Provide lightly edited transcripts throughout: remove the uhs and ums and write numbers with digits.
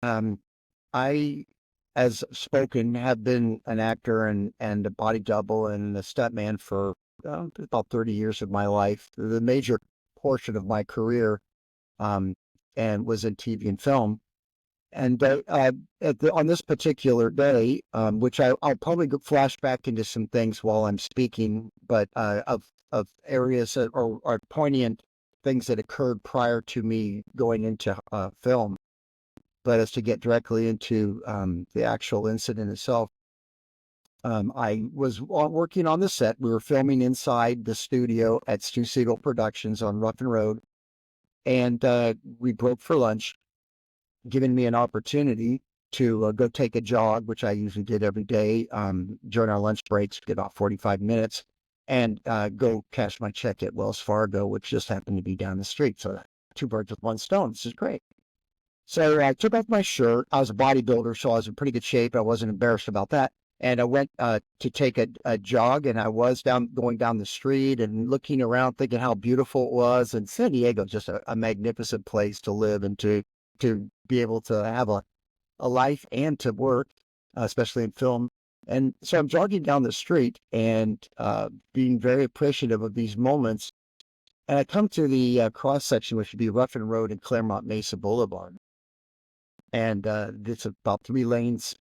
Um, I, as spoken, have been an actor and a body double and a stuntman for about 30 years of my life. The major portion of my career, um, and was in TV and film. And on this particular day, which I'll probably flash back into some things while I'm speaking, but of areas that are poignant things that occurred prior to me going into film. But as to get directly into the actual incident itself, I was working on the set. We were filming inside the studio at Stu Siegel Productions on Ruffin Road, and we broke for lunch, giving me an opportunity to go take a jog, which I usually did every day during our lunch breaks, get about 45 minutes, and go cash my check at Wells Fargo, which just happened to be down the street. So two birds with one stone. This is great. So I took off my shirt. I was a bodybuilder, so I was in pretty good shape. I wasn't embarrassed about that. And I went to take a jog, and I was going down the street and looking around, thinking how beautiful it was. And San Diego is just a magnificent place to live and to be able to have a life and to work, especially in film. And so I'm jogging down the street and being very appreciative of these moments. And I come to the cross section, which would be Ruffin Road and Claremont Mesa Boulevard. And it's about 3 lanes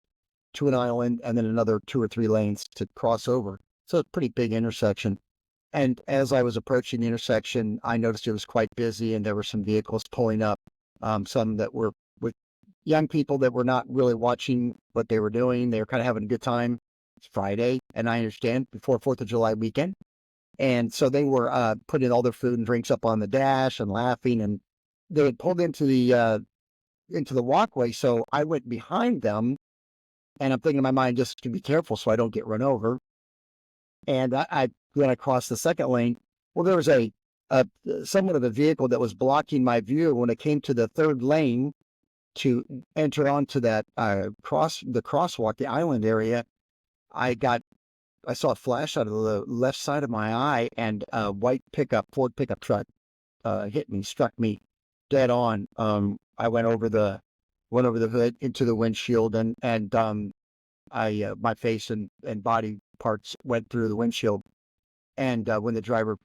to an island and then another 2 or 3 lanes to cross over. So it's a pretty big intersection. And as I was approaching the intersection, I noticed it was quite busy and there were some vehicles pulling up, some that were with young people that were not really watching what they were doing. They were kind of having a good time. It's Friday, and I understand, before 4th of July weekend. And so they were putting all their food and drinks up on the dash and laughing, and they had pulled into the walkway. So I went behind them, and I'm thinking in my mind, just to be careful so I don't get run over. And I when I crossed the second lane, well, there was a somewhat of a vehicle that was blocking my view. When it came to the third lane to enter onto that crosswalk, the island area, I saw a flash out of the left side of my eye, and a white Ford pickup truck hit me, struck me dead on. I went over the hood into the windshield, and I my face and body parts went through the windshield. And when the driver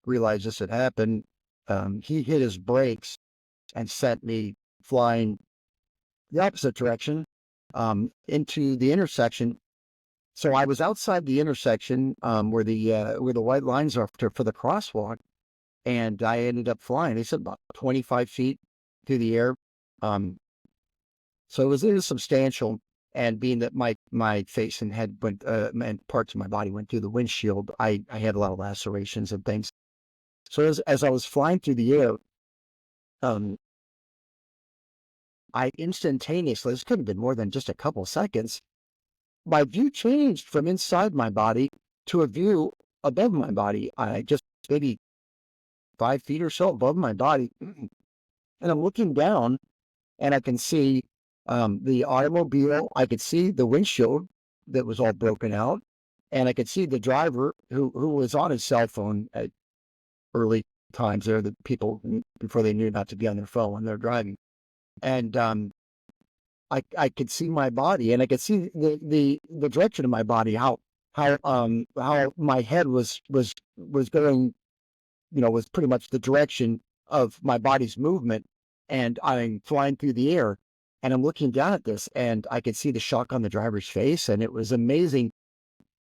realized this had happened, he hit his brakes and sent me flying the opposite direction into the intersection. So I was outside the intersection where the white lines are for the crosswalk, and I ended up flying. They said about 25 feet through the air. Um, so it was substantial. And being that my face and head went and parts of my body went through the windshield, I had a lot of lacerations and things. So as I was flying through the air, um, I instantaneously, this could have been more than just a couple of seconds, my view changed from inside my body to a view above my body. I just maybe 5 feet or so above my body. And I'm looking down, and I can see the automobile. I could see the windshield that was all broken out. And I could see the driver who was on his cell phone at early times. They're the people before they knew not to be on their phone when they're driving. And I could see my body, and I could see the direction of my body, how my head was going, was pretty much the direction of my body's movement. And I'm flying through the air, and I'm looking down at this, and I could see the shock on the driver's face, and it was amazing.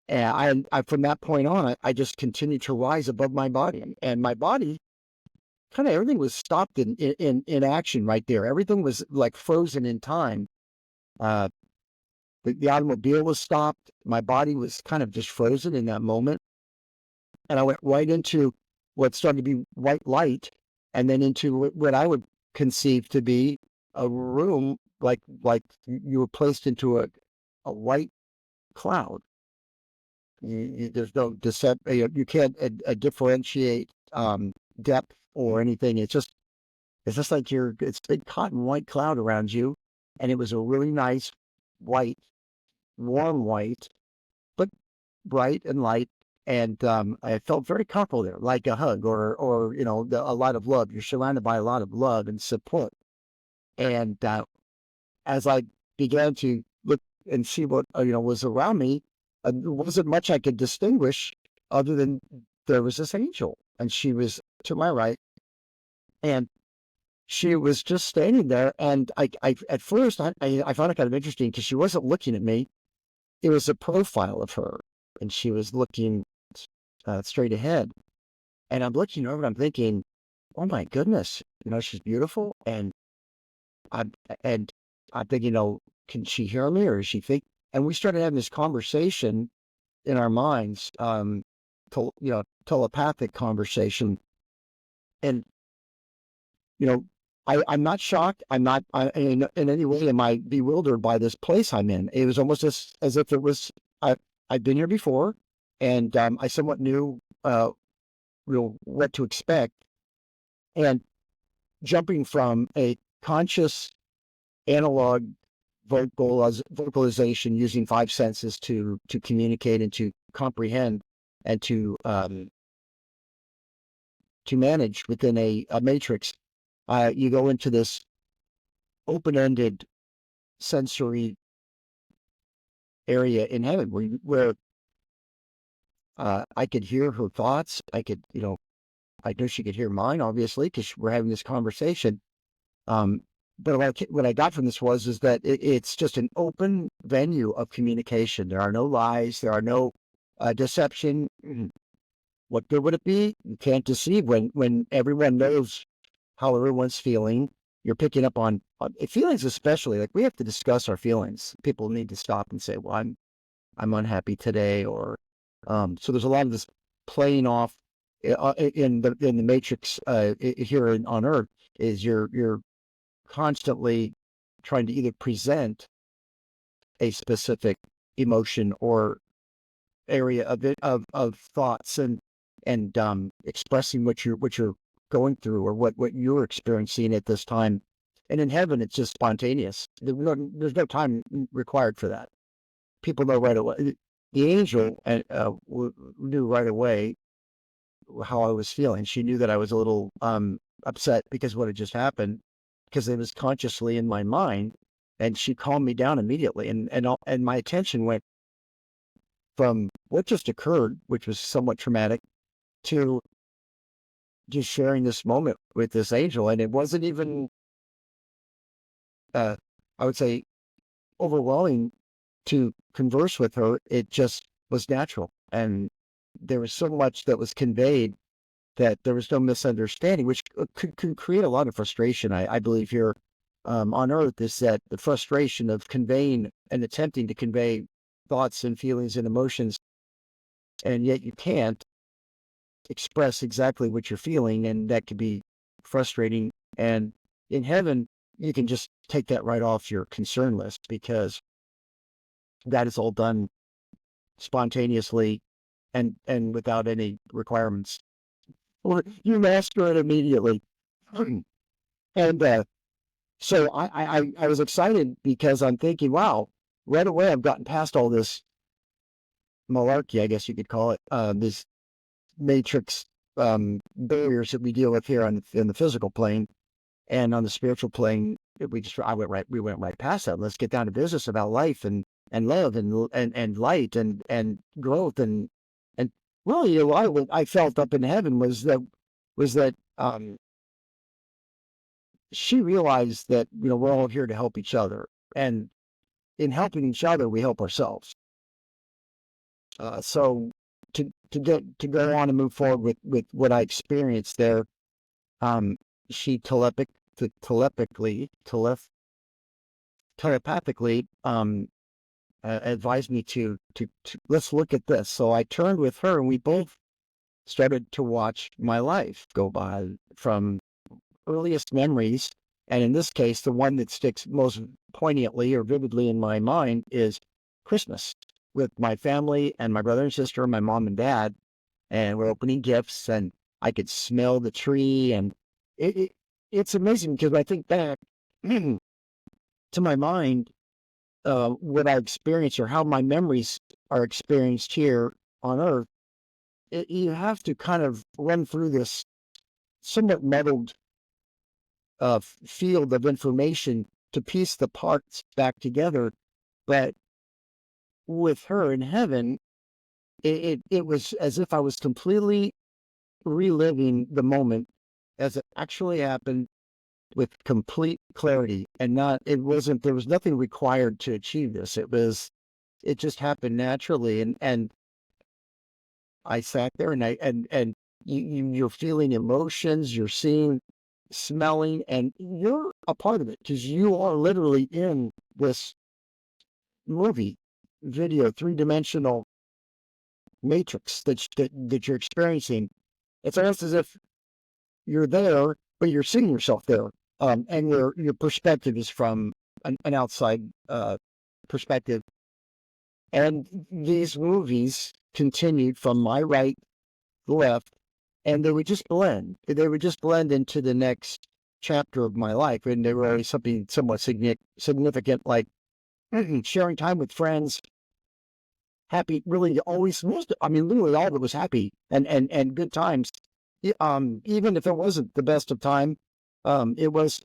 And I from that point on, I just continued to rise above my body, and my body, kind of everything was stopped in action right there. Everything was like frozen in time. Uh, the automobile was stopped. My body was kind of just frozen in that moment. And I went right into what started to be white light, and then into what I would conceive to be a room like you were placed into a white cloud. There's no you can't differentiate depth or anything. It's just like it's a big cotton white cloud around you, and it was a really nice white, warm white, but bright and light. And I felt very comfortable there, like a hug or a lot of love. You're surrounded by a lot of love and support. And as I began to look and see what, was around me, there wasn't much I could distinguish other than there was this angel, and she was to my right, and she was just standing there. And I at first, I found it kind of interesting because she wasn't looking at me. It was a profile of her, and she was looking straight ahead. And I'm looking over and I'm thinking, oh my goodness, she's beautiful. I'm, and I'm thinking, can she hear me, or is she think? And we started having this conversation in our minds, telepathic conversation. And, I'm not shocked. I'm not in any way am I bewildered by this place I'm in. It was almost as if it was, I've been here before, and I somewhat knew what to expect. And jumping from a conscious analog vocalization using five senses to communicate and to comprehend and to manage within a matrix, you go into this open-ended sensory area in heaven where I could hear her thoughts. I could, I know she could hear mine, obviously, because we're having this conversation. But what I got from this is that it's just an open venue of communication. There are no lies. There are no deception. What good would it be? You can't deceive when everyone knows how everyone's feeling. You're picking up on feelings, especially. Like, we have to discuss our feelings. People need to stop and say, "Well, I'm unhappy today," or so. There's a lot of this playing off in the matrix here on Earth. Is you're constantly trying to either present a specific emotion or area of thoughts and expressing what you're going through, or what you're experiencing at this time. And in heaven, it's just spontaneous. There's no time required for that. People know right away. The angel knew right away how I was feeling. She knew that I was a little upset because what had just happened, because it was consciously in my mind, and she calmed me down immediately. And my attention went from what just occurred, which was somewhat traumatic, to just sharing this moment with this angel. And it wasn't even, I would say, overwhelming to converse with her. It just was natural. And there was so much that was conveyed that there was no misunderstanding, which could create a lot of frustration. I believe here on Earth, is that the frustration of conveying and attempting to convey thoughts and feelings and emotions, and yet you can't express exactly what you're feeling, and that could be frustrating. And in heaven, you can just take that right off your concern list, because that is all done spontaneously and without any requirements. Or you master it immediately. And so I was excited, because I'm thinking, wow, right away I've gotten past all this malarkey, I guess you could call it, this matrix barriers that we deal with here in the physical plane, and on the spiritual plane. We went right past that. Let's get down to business about life and love and light and growth and really, a lot of what I felt up in heaven was that she realized that we're all here to help each other, and in helping each other we help ourselves. So to go on and move forward with what I experienced there, she telepathically advised me to let's look at this. So I turned with her, and we both started to watch my life go by, from earliest memories. And in this case, the one that sticks most poignantly or vividly in my mind is Christmas, with my family and my brother and sister, my mom and dad, and we're opening gifts, and I could smell the tree. And it's amazing, because I think back to my mind, what I experienced, or how my memories are experienced here on Earth. You have to kind of run through this somewhat muddled field of information to piece the parts back together. But with her in heaven, it was as if I was completely reliving the moment as it actually happened with complete clarity, and there was nothing required to achieve this. It just happened naturally. And I sat there and you're feeling emotions, you're seeing, smelling, and you're a part of it because you are literally in this movie, video, three-dimensional matrix that you're experiencing. It's almost as if you're there, but you're seeing yourself there. And your perspective is from an outside perspective. And these movies continued from my right to left, and they would just blend. They would just blend into the next chapter of my life, and they were always something somewhat significant, like sharing time with friends, happy, really always, literally all of it was happy and good times. Even if it wasn't the best of time, it was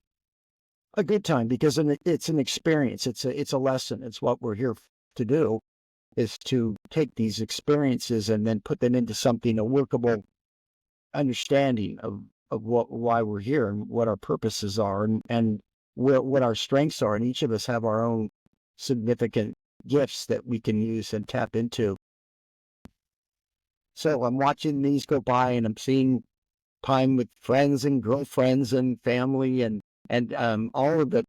a good time because it's an experience. It's a lesson. It's what we're here to do, is to take these experiences and then put them into something, a workable understanding of why we're here and what our purposes are and what our strengths are. And each of us have our own significant gifts that we can use and tap into. So I'm watching these go by, and I'm seeing time with friends and girlfriends and family, and all of it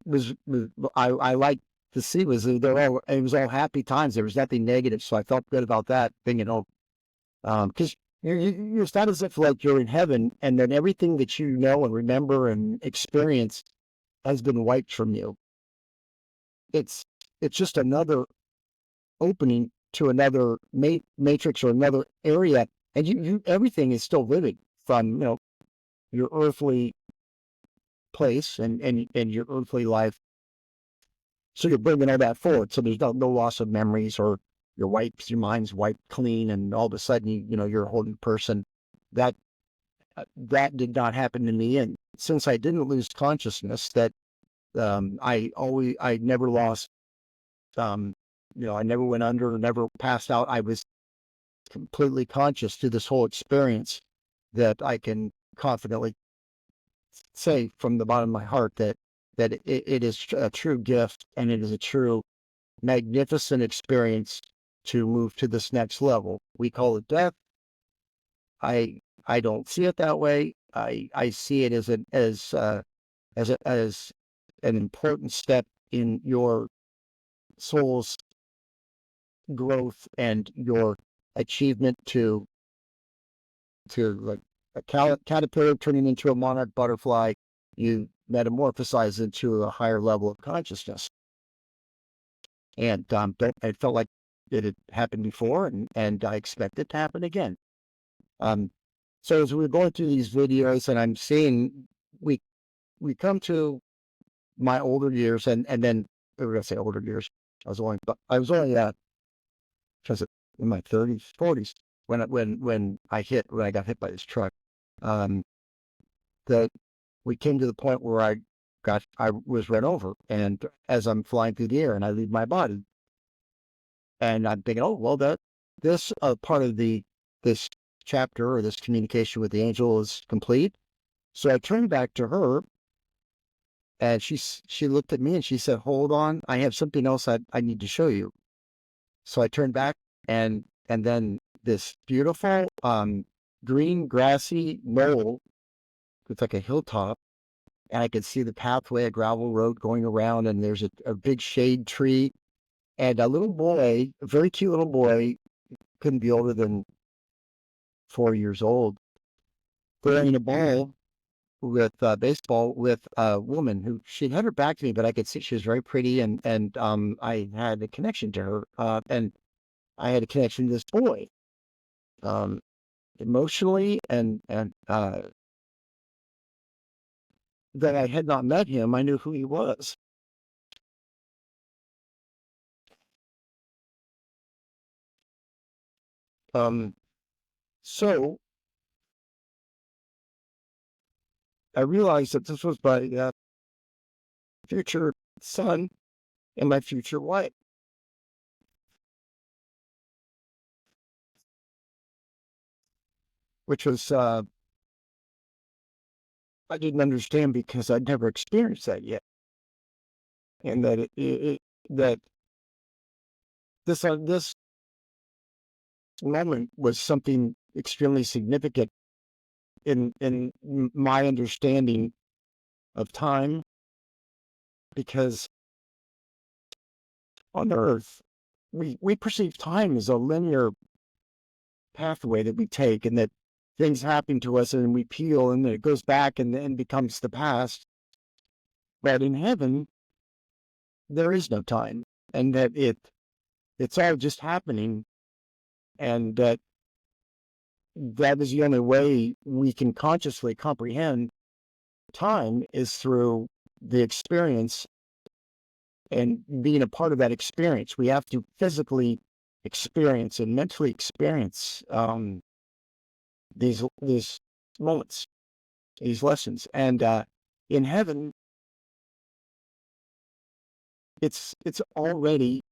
I like to see it was all happy times. There was nothing negative, so I felt good about that. Thinking, because it's not as if like you're in heaven and then everything that you know and remember and experience has been wiped from you. It's just another opening to another matrix or another area, and you everything is still living from your earthly place and your earthly life. So you're bringing all that forward. So there's no loss of memories, or your mind's wiped clean, and all of a sudden you're a whole new person. That did not happen to me, and since I didn't lose consciousness, that I never lost. I never went under, never passed out. I was completely conscious through this whole experience, that I can confidently say from the bottom of my heart that it is a true gift, and it is a true magnificent experience to move to this next level. We call it death. I don't see it that way. I see it as an important step in your soul's growth and your achievement to like a caterpillar turning into a monarch butterfly. You metamorphosize into a higher level of consciousness. And it felt like it had happened before, and I expect it to happen again. So as we're going through these videos, and I'm seeing, we come to my older years, and then we're going to say older years. I was only in my 30s, 40s when I got hit by this truck. That we came to the point where I was run over, and as I'm flying through the air, and I leave my body, and I'm thinking, oh well, this part of this chapter, or this communication with the angel, is complete. So I turned back to her, and she looked at me and she said, hold on, I have something else I need to show you. So I turned back, and then this beautiful green grassy knoll, it's like a hilltop, and I could see the pathway, a gravel road going around, and there's a big shade tree, and a little boy, a very cute little boy, couldn't be older than 4 years old, throwing a ball with baseball with a woman who, she had her back to me, but I could see she was very pretty, and I had a connection to her, and I had a connection to this boy, emotionally, and that I had not met him. I knew who he was. So I realized that this was my future son and my future wife, which was, I didn't understand because I'd never experienced that yet. And that that this moment was something extremely significant in my understanding of time, because on earth we perceive time as a linear pathway that we take, and that things happen to us and we peel and then it goes back and then becomes the past. But in heaven there is no time, and that it's all just happening, and that is the only way we can consciously comprehend time, is through the experience and being a part of that experience. We have to physically experience and mentally experience these moments, these lessons. And in heaven, it's already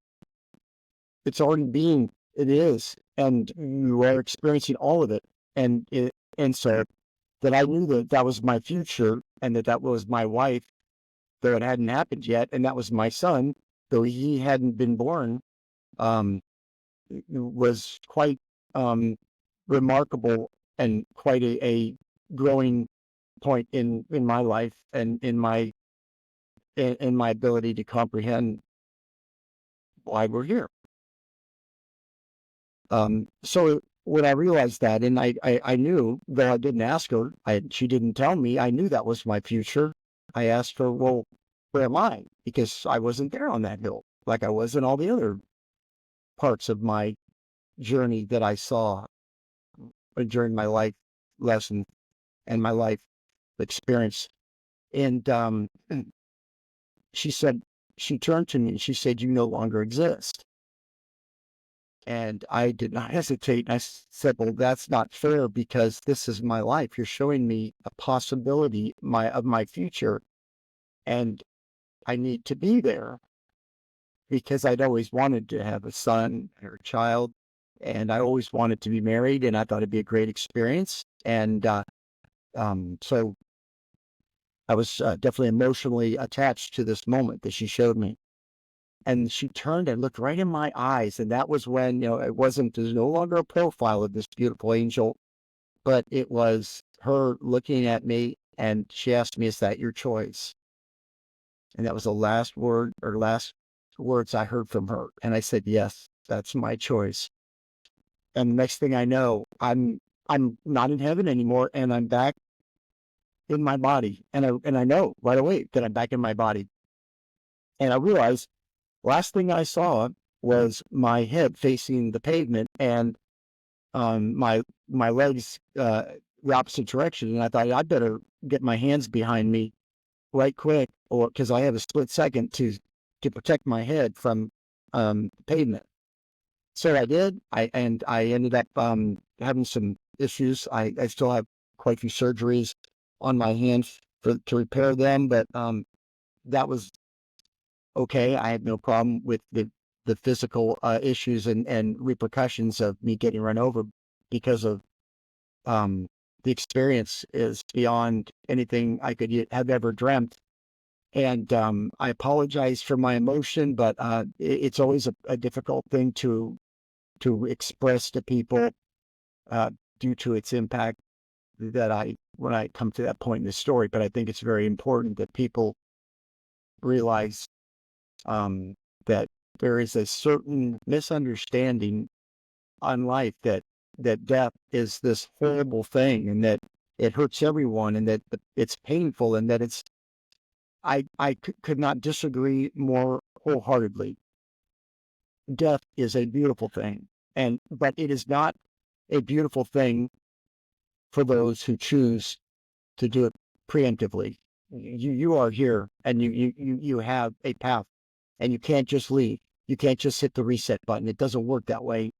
being, it is, and you are experiencing all of it. And so that I knew that that was my future, and that was my wife, though it hadn't happened yet, and that was my son, though he hadn't been born. Was quite remarkable, and quite a growing point in my life, and in my ability to comprehend why we're here. So when I realized that, and I knew, though I didn't ask her, she didn't tell me, I knew that was my future. I asked her, well, where am I? Because I wasn't there on that hill, like I was in all the other parts of my journey that I saw during my life lesson and my life experience. And she turned to me and she said, you no longer exist. And I did not hesitate. I said, well, that's not fair, because this is my life. You're showing me a possibility of my future, and I need to be there, because I'd always wanted to have a son or a child, and I always wanted to be married, and I thought it'd be a great experience. And so I was definitely emotionally attached to this moment that she showed me. And she turned and looked right in my eyes. And that was when, there's no longer a profile of this beautiful angel, but it was her looking at me, and she asked me, is that your choice? And that was the last words I heard from her. And I said, yes, that's my choice. And the next thing I know, I'm not in heaven anymore, and I'm back in my body. And I know right away that I'm back in my body. And I realized, last thing I saw was my head facing the pavement, and my legs the opposite direction. And I thought, I'd better get my hands behind me right quick, or because I have a split second to protect my head from pavement. So I did. I ended up having some issues. I still have quite a few surgeries on my hands to repair them, but that was okay. I had no problem with the physical issues and repercussions of me getting run over, because of the experience is beyond anything I could have ever dreamt. And I apologize for my emotion, but it's always a difficult thing to express to people due to its impact when I come to that point in the story. But I think it's very important that people realize that there is a certain misunderstanding on life, that death is this horrible thing, and that it hurts everyone, and that it's painful, and that it's, I could not disagree more wholeheartedly. Death is a beautiful thing, but it is not a beautiful thing for those who choose to do it preemptively. You are here, and you have a path, and you can't just leave. You can't just hit the reset button. It doesn't work that way,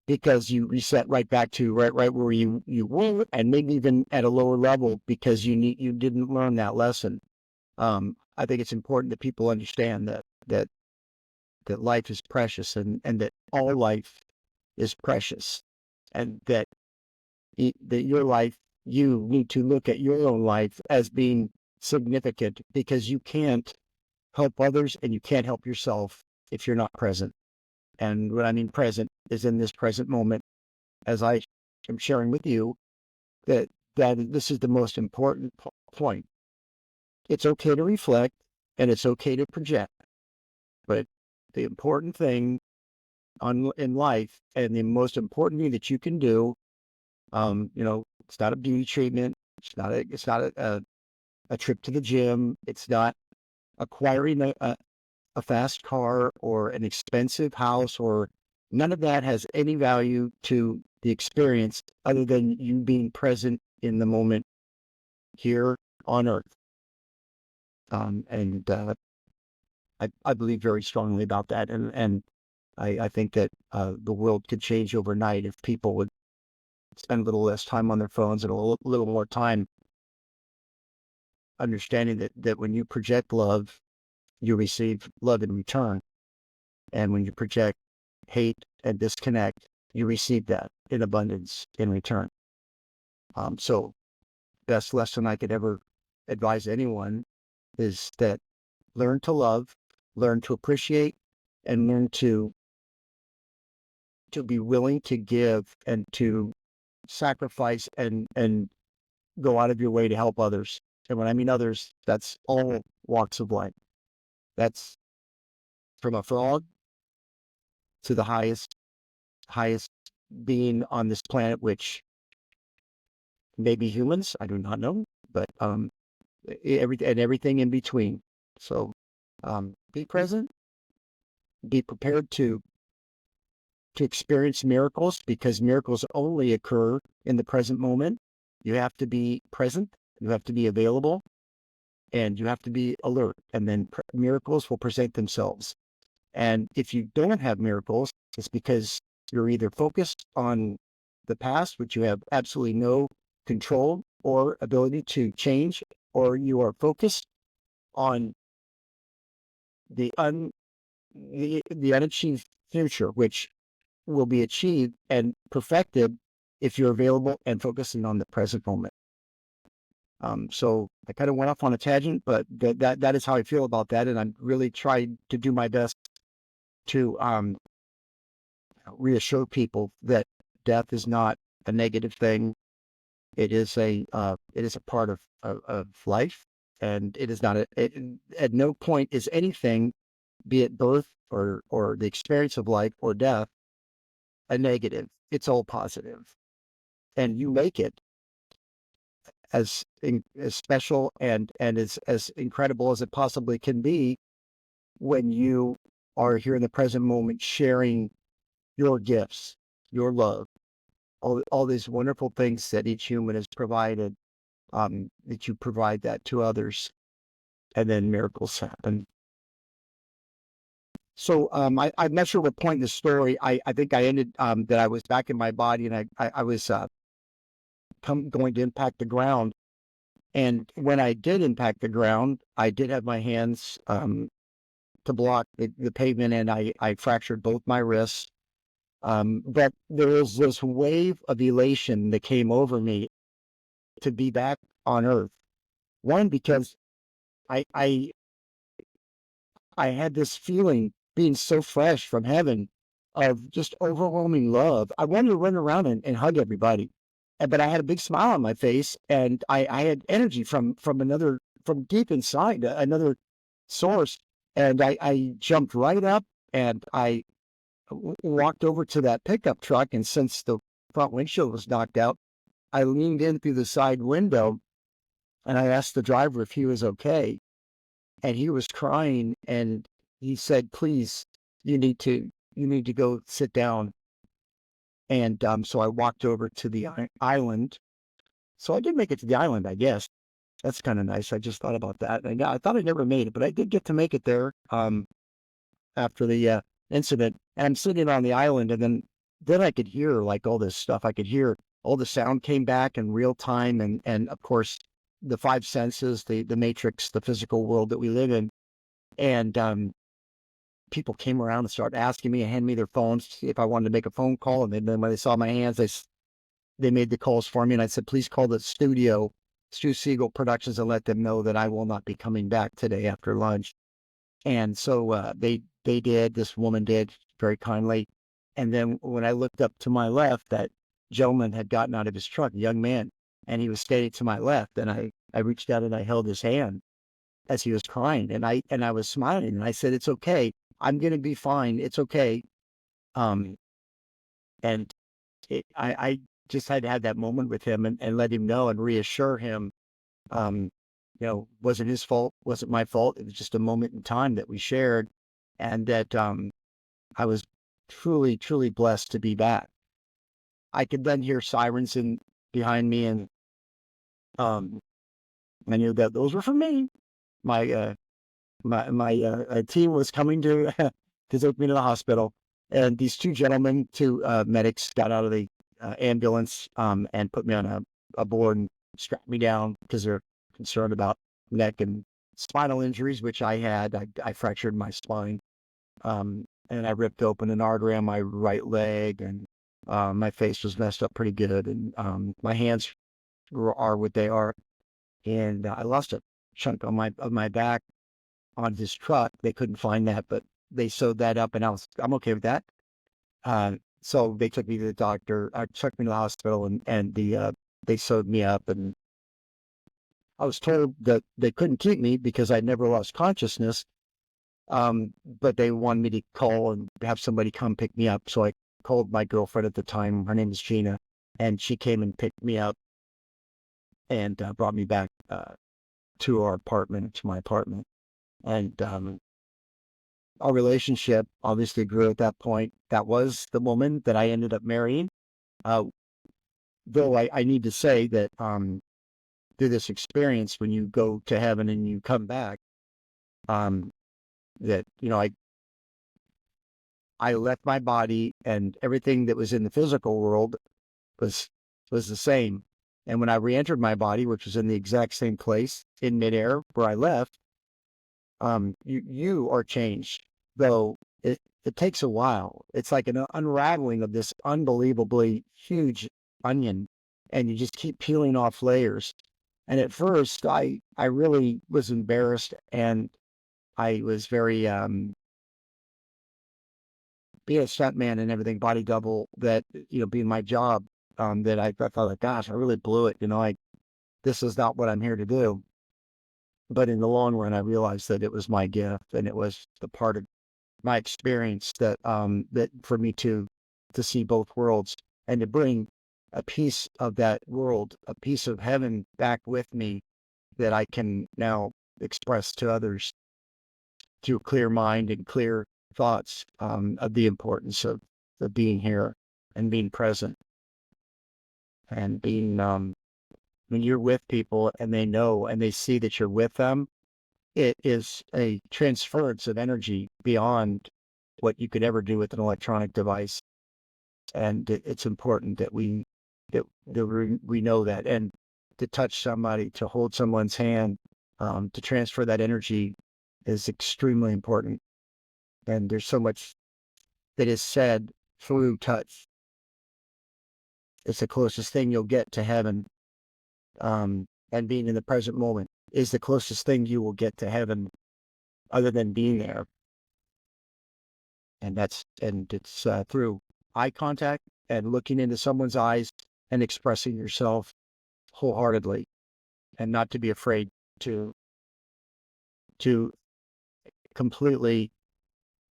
because you reset right back to right where you were, and maybe even at a lower level, because you didn't learn that lesson. I think it's important that people understand that life is precious, and that all life is precious, and that that your life, you need to look at your own life as being significant, because you can't help others and you can't help yourself if you're not present. And what I mean present is in this present moment, as I am sharing with you, that this is the most important point. It's okay to reflect and it's okay to project, but the important thing in life, and the most important thing that you can do, it's not a beauty treatment. It's not a trip to the gym. It's not acquiring a fast car or an expensive house, or none of that has any value to the experience other than you being present in the moment here on earth. I believe very strongly about that. And I think that the world could change overnight if people would spend a little less time on their phones and a little more time understanding that when you project love, you receive love in return. And when you project hate and disconnect, you receive that in abundance in return. So best lesson I could ever advise anyone is that learn to love, learn to appreciate, and learn to be willing to give and to sacrifice and go out of your way to help others. And when I mean others, that's all walks of life. That's from a frog to the highest being on this planet, which may be humans. I do not know, but everything in between. So be present, be prepared to experience miracles, because miracles only occur in the present moment. You have to be present, you have to be available, and you have to be alert, and then miracles will present themselves. And if you don't have miracles, it's because you're either focused on the past, which you have absolutely no control or ability to change, or you are focused on the unachieved future, which will be achieved and perfected if you're available and focusing on the present moment. So I kind of went off on a tangent, but that is how I feel about that. And I'm really trying to do my best to reassure people that death is not a negative thing. It is a part of life, and it is not at no point is anything, be it birth or the experience of life or death, a negative. It's all positive, and you make it as special and as incredible as it possibly can be when you are here in the present moment, sharing your gifts, your love, all these wonderful things that each human has provided, that you provide that to others, and then miracles happen. So I'm not sure what point in the story. I think I ended that I was back in my body, and I was going to impact the ground. And when I did impact the ground, I did have my hands to block the pavement, and I fractured both my wrists. But there was this wave of elation that came over me to be back on Earth. One, because I had this feeling, being so fresh from heaven, of just overwhelming love. I wanted to run around and hug everybody, but I had a big smile on my face, and I had energy from deep inside, another source. And I jumped right up, and I walked over to that pickup truck, and since the front windshield was knocked out, I leaned in through the side window, and I asked the driver if he was okay. And he was crying, and he said, "Please, you need to go sit down." And so I walked over to the island. So I did make it to the island, I guess. That's kind of nice. I just thought about that. And I thought I never made it, but I did get to make it there after the incident. And I'm sitting on the island, and then I could hear like all this stuff. I could hear all the sound came back in real time, and of course the five senses, the matrix, the physical world that we live in. And people came around and started asking me and handing me their phones if I wanted to make a phone call. And then when they saw my hands, they made the calls for me. And I said, please call the studio, Stu Siegel Productions, and let them know that I will not be coming back today after lunch. And so they did. This woman did very kindly. And then when I looked up to my left, that gentleman had gotten out of his truck, a young man, and he was standing to my left. And I reached out and I held his hand as he was crying, and I was smiling, and I said, "It's okay. I'm going to be fine. It's okay." Um, and I just had to have that moment with him and let him know and reassure him. Um, wasn't his fault, wasn't my fault. It was just a moment in time that we shared, and that I was truly, truly blessed to be back. I could then hear sirens behind me, and I knew that those were for me. My my team was coming to take me to the hospital, and these two gentlemen, two medics, got out of the ambulance and put me on a board and strapped me down because they're concerned about neck and spinal injuries, which I had. I fractured my spine, and I ripped open an artery on my right leg, and my face was messed up pretty good, and my hands are what they are, and I lost a chunk of my back on his truck. They couldn't find that, but they sewed that up, and I'm okay with that. So they took me to the doctor, took me to the hospital, and they sewed me up, and I was told that they couldn't keep me because I'd never lost consciousness. But they wanted me to call and have somebody come pick me up. So I called my girlfriend at the time. Her name is Gina, and she came and picked me up and brought me back to my apartment. And our relationship obviously grew at that point. That was the woman that I ended up marrying. Though I need to say that through this experience, when you go to heaven and you come back, that I left my body, and everything that was in the physical world was the same. And when I re-entered my body, which was in the exact same place in midair where I left, you are changed, though it takes a while. It's like an unraveling of this unbelievably huge onion, and you just keep peeling off layers. And at first, I really was embarrassed, and I was very being a stuntman and everything, body double, that being my job, that I thought, like, gosh, I really blew it. This is not what I'm here to do. But in the long run, I realized that it was my gift, and it was the part of my experience that for me to see both worlds and to bring a piece of that world, a piece of heaven back with me that I can now express to others through clear mind and clear thoughts of the importance of being here and being present and being when you're with people and they know and they see that you're with them, it is a transference of energy beyond what you could ever do with an electronic device. And it's important that we know that, and to touch somebody, to hold someone's hand, to transfer that energy is extremely important. And there's so much that is said through touch. It's the closest thing you'll get to heaven. And being in the present moment is the closest thing you will get to heaven other than being there. And it's through eye contact and looking into someone's eyes and expressing yourself wholeheartedly, and not to be afraid to completely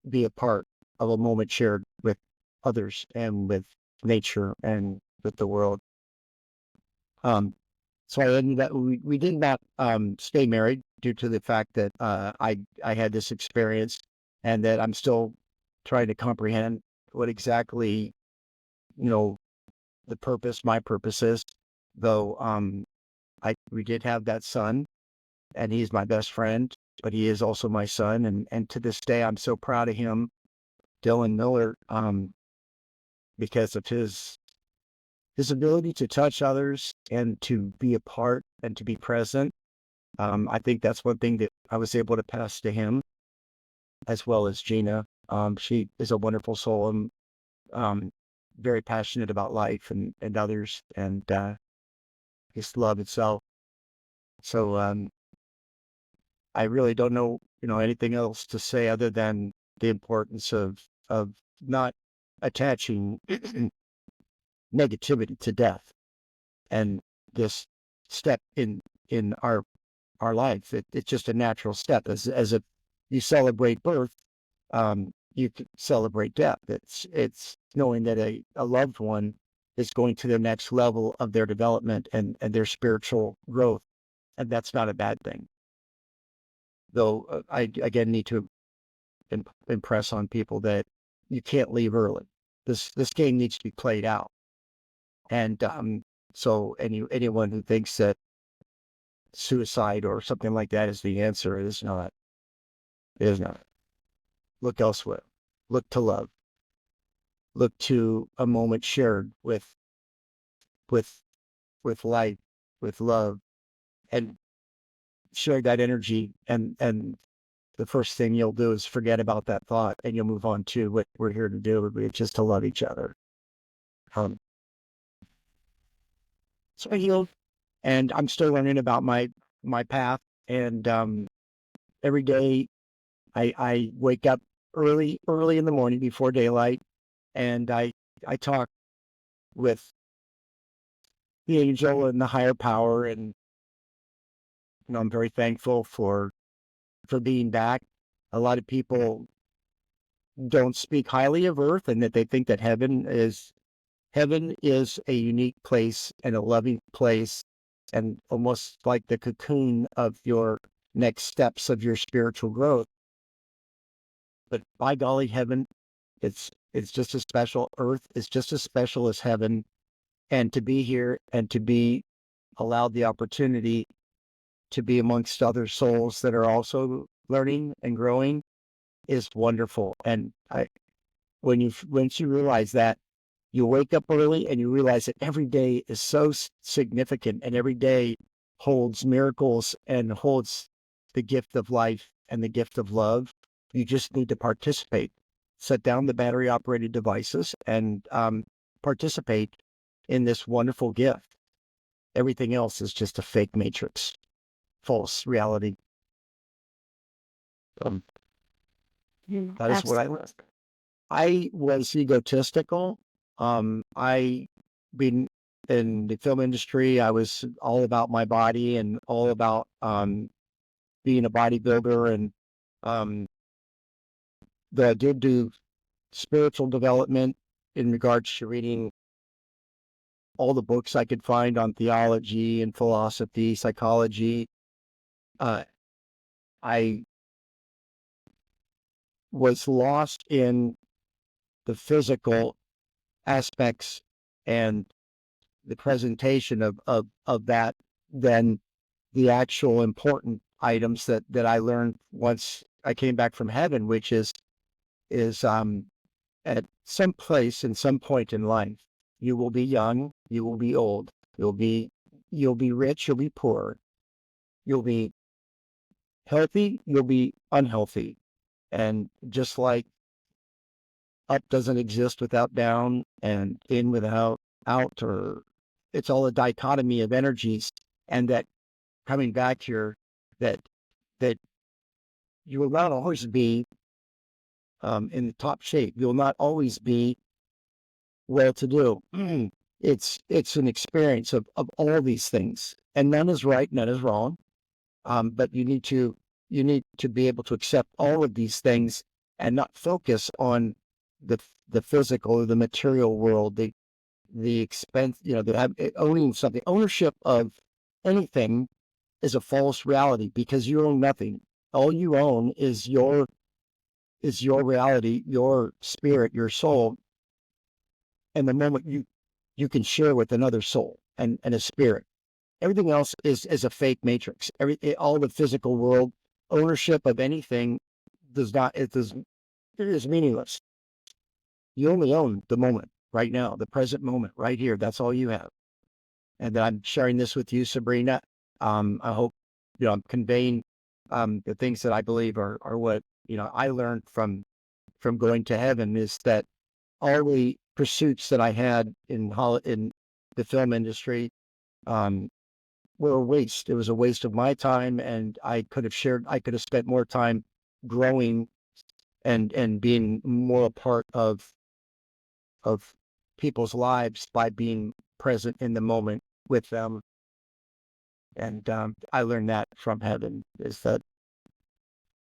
be a part of a moment shared with others and with nature and with the world. So I ended up, we did not stay married due to the fact that I had this experience, and that I'm still trying to comprehend what exactly, my purpose is. Though we did have that son, and he's my best friend, but he is also my son, and to this day I'm so proud of him, Jon Miller, because of his his ability to touch others and to be a part and to be present. I think that's one thing that I was able to pass to him, as well as Gina. She is a wonderful soul and very passionate about life and others and just love itself. So I really don't know, anything else to say other than the importance of not attaching negativity to death and this step in our life. It's just a natural step. As if you celebrate birth, you could celebrate death. It's knowing that a loved one is going to the next level of their development and their spiritual growth, and that's not a bad thing. Though I again need to impress on people that you can't leave early. This game needs to be played out, and so anyone who thinks that suicide or something like that is the answer is not. It is not. Look elsewhere. Look to love. Look to a moment shared with life, with love, and share that energy. And the first thing you'll do is forget about that thought, and you'll move on to what we're here to do, which is just to love each other. So I healed, and I'm still learning about my path. And every day, I wake up early in the morning before daylight, and I talk with the angel and the higher power, and I'm very thankful for being back. A lot of people don't speak highly of Earth, and that they think that heaven is a unique place and a loving place, and almost like the cocoon of your next steps of your spiritual growth. But by golly, heaven, it's just as special. Earth is just as special as heaven. And to be here and to be allowed the opportunity to be amongst other souls that are also learning and growing is wonderful. And once you realize that, you wake up early and you realize that every day is so significant, and every day holds miracles and holds the gift of life and the gift of love. You just need to participate. Set down the battery operated devices and participate in this wonderful gift. Everything else is just a fake matrix, false reality. That is what I learned. I was egotistical. I been in the film industry. I was all about my body and all about being a bodybuilder, and I did do spiritual development in regards to reading all the books I could find on theology and philosophy, psychology. I was lost in the physical aspects and the presentation of that than the actual important items that I learned once I came back from heaven, which is at some place in some point in life, you will be young, you will be old, you'll be rich, you'll be poor, you'll be healthy, you'll be unhealthy. And just like up doesn't exist without down, and in without out, or it's all a dichotomy of energies, and that coming back here, that you will not always be in the top shape. You'll not always be well-to-do. It's an experience of all these things, and none is right, none is wrong. But you need to be able to accept all of these things and not focus on the physical or the material world, the expense, owning something. Ownership of anything is a false reality, because you own nothing. All you own is your reality, your spirit, your soul. And the moment you can share with another soul and a spirit, everything else is a fake matrix. All the physical world, ownership of anything it is meaningless. You only own the moment. right now, the present moment, right here. That's all you have. And that I'm sharing this with you, Sabrina. I hope, I'm conveying the things that I believe are what, I learned from going to heaven, is that all the pursuits that I had in the film industry were a waste. It was a waste of my time, and I could have spent more time growing and being more a part of people's lives by being present in the moment with them. And I learned that from heaven, is that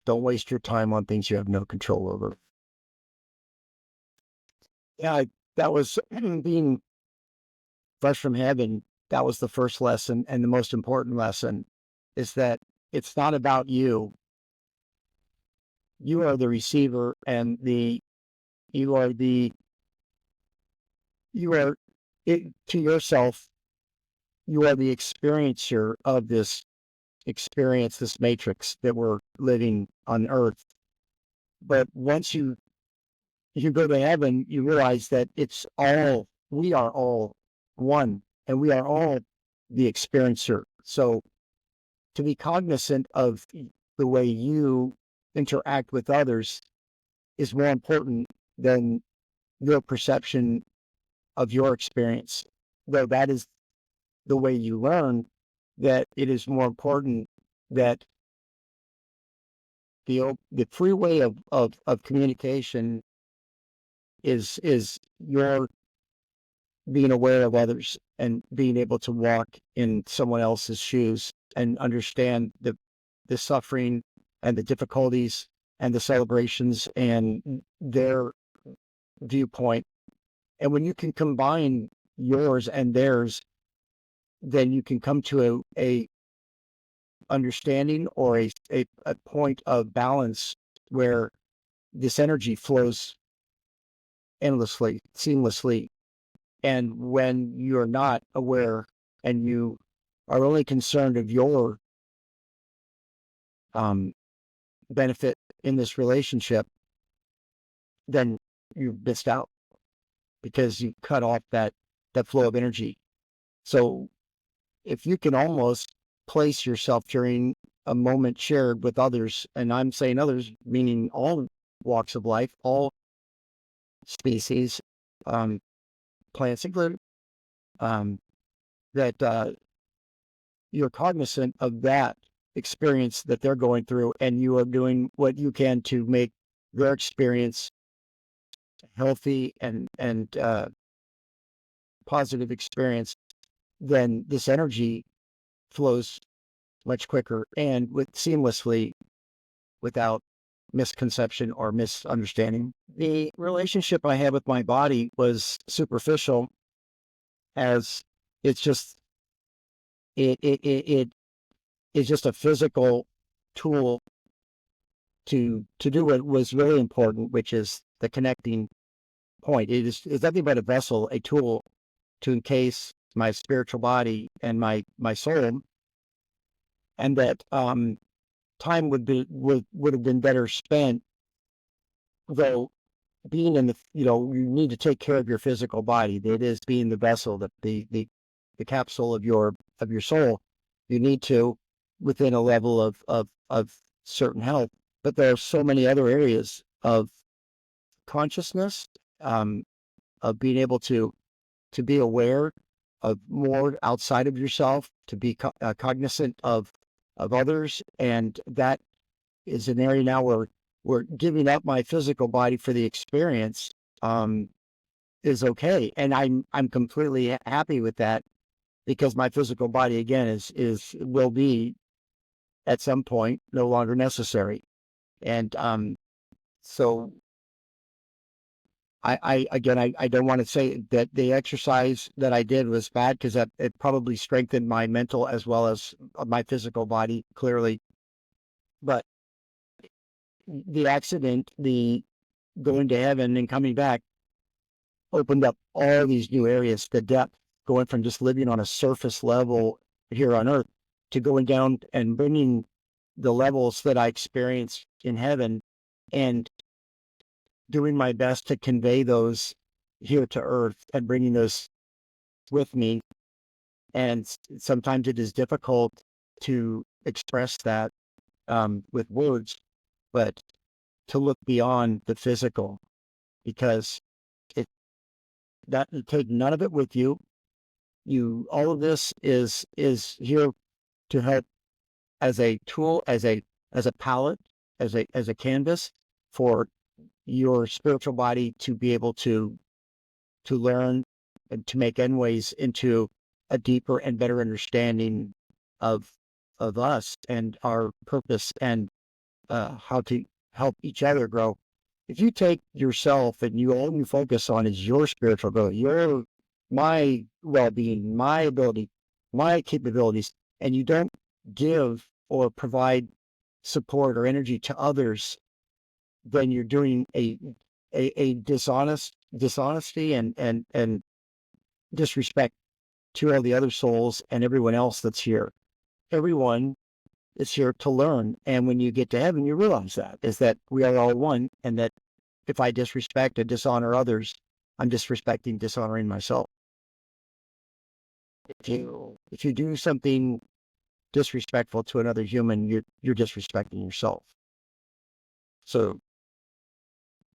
don't waste your time on things you have no control over. Yeah, that was being fresh from heaven. That was the first lesson, and the most important lesson is that it's not about you. You are the receiver, and you are the you are it, to yourself. You are the experiencer of this experience, this matrix that we're living on Earth. But once you go to heaven, you realize that we are all one, and we are all the experiencer. So to be cognizant of the way you interact with others is more important than your perception of your experience. Though that is the way you learn, that it is more important that the free way of communication is your being aware of others and being able to walk in someone else's shoes and understand the suffering and the difficulties and the celebrations and their viewpoint. And when you can combine yours and theirs, then you can come to a understanding or a point of balance where this energy flows endlessly, seamlessly. And when you're not aware and you are only concerned of your benefit in this relationship, then you've missed out because you cut off that flow of energy. So if you can almost place yourself during a moment shared with others, and I'm saying others, meaning all walks of life, all species, plants included, that you're cognizant of that experience that they're going through, and you are doing what you can to make their experience healthy and positive experience, then this energy flows much quicker and seamlessly without misconception or misunderstanding. The relationship I had with my body was superficial, as it's just it is just a physical tool to do what was really important, which is the connecting point. It's nothing but a vessel, a tool to encase my spiritual body and my soul, and that time would have been better spent, though being in you need to take care of your physical body. It is being the vessel, the capsule of your soul. You need to, within a level of certain health. But there are so many other areas of consciousness, of being able to be aware of more outside of yourself, to be cognizant of others, and that is an area now where we're giving up my physical body for the experience is okay, and I'm completely happy with that, because my physical body again will be at some point no longer necessary, and so I don't want to say that the exercise that I did was bad, because it probably strengthened my mental as well as my physical body, clearly. But the accident, the going to heaven and coming back, opened up all these new areas, the depth, going from just living on a surface level here on earth to going down and bringing the levels that I experienced in heaven, and doing my best to convey those here to earth and bringing those with me. And sometimes it is difficult to express that with words, but to look beyond the physical, because it that you take none of it with you. All of this is here to help as a tool, as a palette, as a canvas for your spiritual body to be able to learn and to make inways into a deeper and better understanding of us and our purpose, and how to help each other grow. If you take yourself and all you focus on is your spiritual growth, my well-being, my ability, my capabilities, and you don't give or provide support or energy to others, then you're doing a dishonesty and disrespect to all the other souls and everyone else that's here. Everyone is here to learn. And when you get to heaven, you realize that is that we are all one, and that if I disrespect and dishonor others, I'm disrespecting, dishonoring myself. If you do something disrespectful to another human, you're disrespecting yourself. So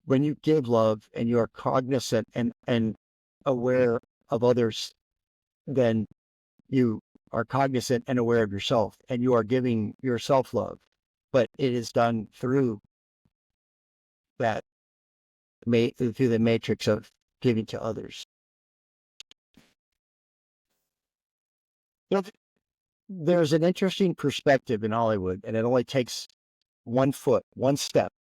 when you give love and you are cognizant and aware of others, then you are cognizant and aware of yourself, and you are giving yourself love. But it is done through that, through the matrix of giving to others. There's an interesting perspective in Hollywood, and it only takes one step,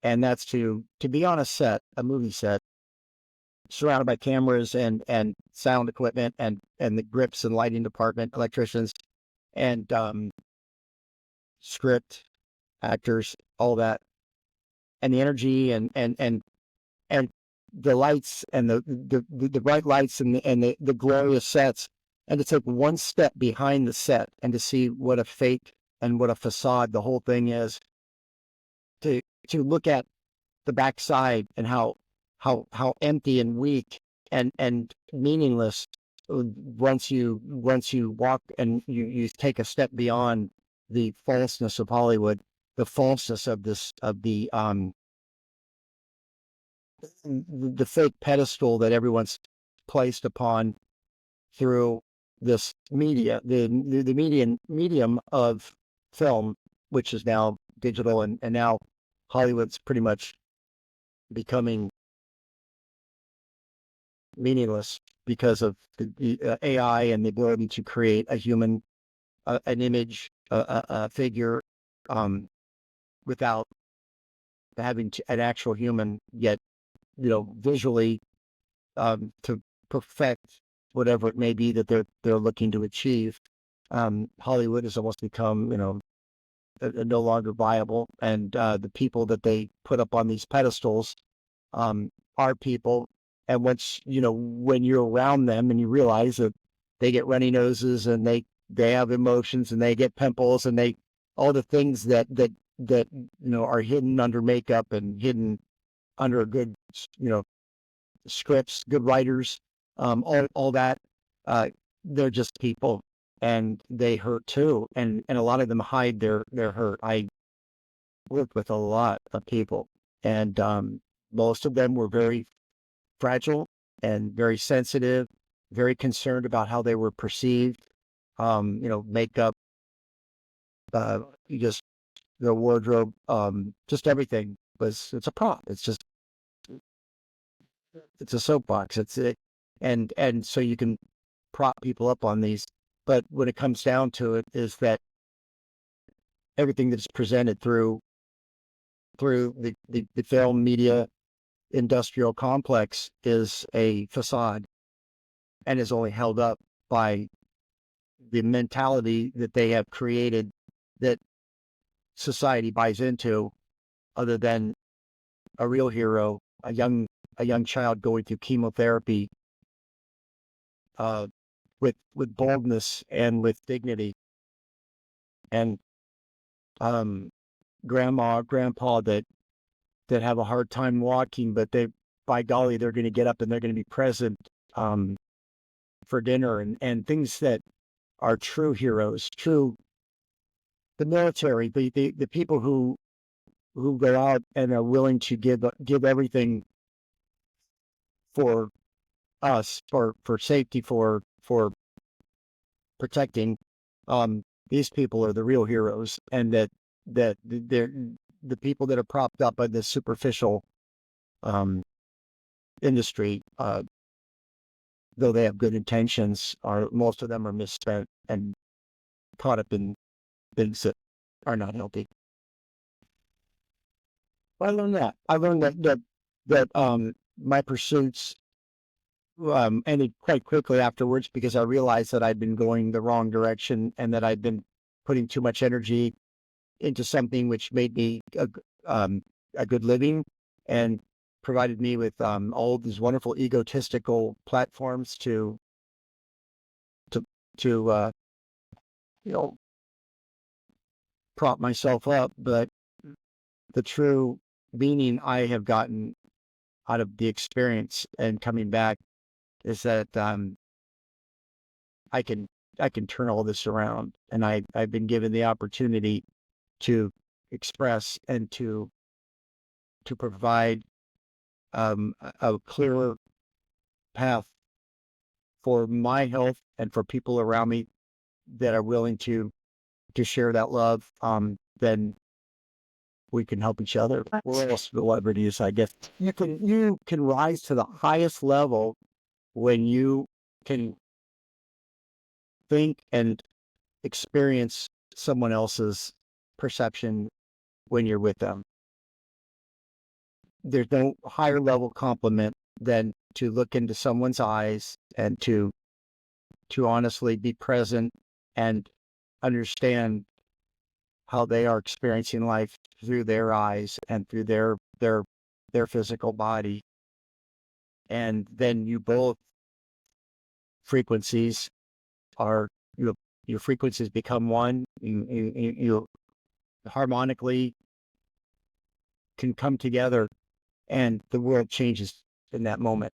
and that's to be on a movie set, surrounded by cameras and sound equipment and the grips and lighting department, electricians, and script, actors, all that, and the energy and the lights and the bright lights and the glorious sets, and to take one step behind the set and to see what a fake and what a facade the whole thing is, to look at the backside and how empty and weak and meaningless, once you walk and you take a step beyond the falseness of Hollywood, the falseness of the fake pedestal that everyone's placed upon through this media, the medium of film, which is now digital, and now Hollywood's pretty much becoming meaningless because of the AI and the ability to create a human, an image, a figure, without having an actual human, yet visually, to perfect whatever it may be that they're looking to achieve. Hollywood has almost become no longer viable, and the people that they put up on these pedestals are people. And once when you're around them and you realize that they get runny noses and they have emotions and they get pimples and they all the things that are hidden under makeup and hidden under good scripts, good writers, all that, they're just people, and they hurt too, and a lot of them hide their hurt. I worked with a lot of people, and most of them were very fragile and very sensitive, very concerned about how they were perceived. Makeup, just their wardrobe, just everything it's a prop. It's a soapbox. And so you can prop people up on these, but when it comes down to it, is that everything that's presented through the film media industrial complex is a facade, and is only held up by the mentality that they have created, that society buys into, other than a real hero, a young child going through chemotherapy, with boldness and with dignity, and grandma, grandpa that have a hard time walking, but by golly, they're going to get up and they're going to be present for dinner, and things that are true heroes, the military, the people who go out and are willing to give everything for us, for safety, for protecting. These people are the real heroes, and that they're the people that are propped up by this superficial industry, though they have good intentions, most of them are misspent and caught up in things that are not healthy. I learned that my pursuits ended quite quickly afterwards, because I realized that I'd been going the wrong direction, and that I'd been putting too much energy into something which made me a good living, and provided me with all these wonderful egotistical platforms to prop myself up. But the true meaning I have gotten out of the experience and coming back is that I can turn all this around, and I've been given the opportunity to express and to provide a clearer path for my health and for people around me that are willing to share that love. Then we can help each other. We're all celebrities, I guess. You can rise to the highest level when you can think and experience someone else's perception when you're with them. There's no higher level compliment than to look into someone's eyes and to honestly be present and understand how they are experiencing life through their eyes and through their physical body. And then you both frequencies are, your frequencies become one. You harmonically can come together, and the world changes in that moment.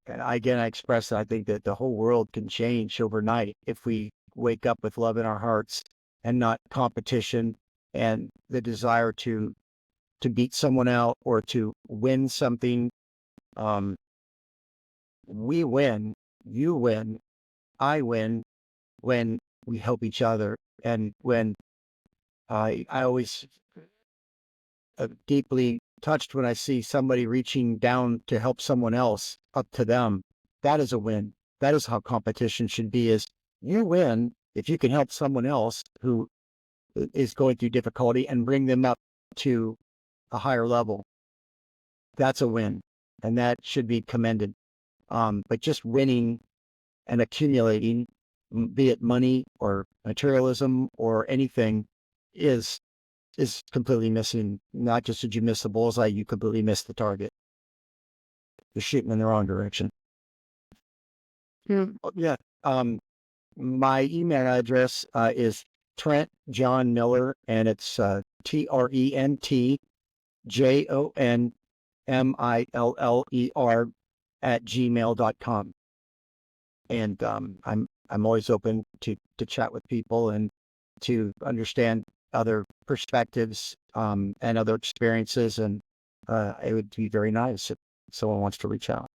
And I express that I think that the whole world can change overnight if we wake up with love in our hearts, and not competition and the desire to beat someone out or to win something. We win, you win, I win when we help each other. And when I always deeply touched when I see somebody reaching down to help someone else up to them. That is a win. That is how competition should be, is you win if you can help someone else who is going through difficulty and bring them up to a higher level. That's a win, and that should be commended. But just winning and accumulating, be it money or materialism or anything, is completely missing. Not just did you miss the bullseye, you completely missed the target. You're shooting in the wrong direction. Yeah. My email address is Trent Jon Miller, and it's TrentJonMiller @gmail.com. And I'm always open to chat with people and to understand other perspectives and other experiences, and it would be very nice if someone wants to reach out.